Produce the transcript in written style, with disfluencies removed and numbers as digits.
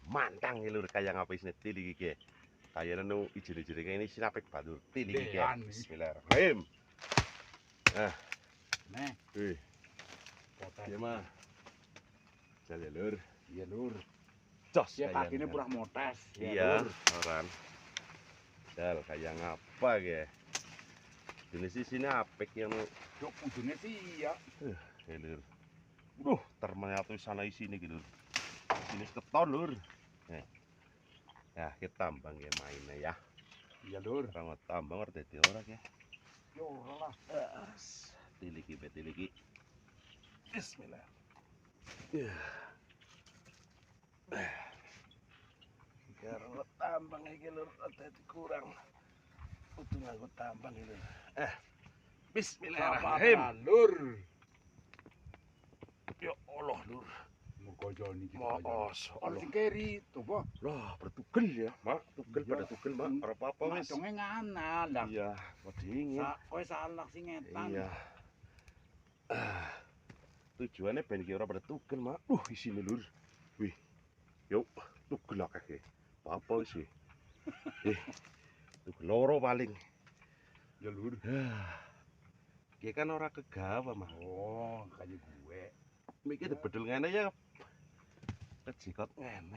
mantang ya lur kayak ngapis netil iki ge. Kayane nu ijine-ijine kene sinapik batur til iki ge. Bismillahirrahmanirrahim. Nah, Nih, wih, potes. iya mah. Jal ya lur. Iya, Lur. Jos Ya kayak kakine ngene. purah motes. Iya, Lur. orang. Jal kayak ngapa ge. Jenis sini apik yang Yo kudune sih ya. ya lur. Ternyata sana isine iki lur. Sini keton lur. Ya, kita tambang ya mainnya ya. Iya, Lur. Orang tambang ora dadi ora ge. Yo ora lah. Tiliki betiliki. Bismillah. Ya. Sekarang tambang iki lur dadi kurang. Kudu nganggo tambang iki lur. Bismillahirrahmanirrahim. Lur. Ya Allah lur. Muga joni iki. Maos Ono Allah. sing keri, coba. Lah, bertugel ya, Mak. Tugel Iya. pada tugel, Mak. Ora apa-apa wis. Madonge nganan lah. Iya, dingin. Kowe salah sing ngetan. Iya. Tujuannya ben ki ora pada tugel, Mak. Isine lur. Wih. Yuk, tugel akeh. Apa sih? Tugel loro paling. Ya, Lur. Ki kan ora kegawa, Mak. Oh, kayak gue. Mikir bedel ngene ya. Kejikot ngene.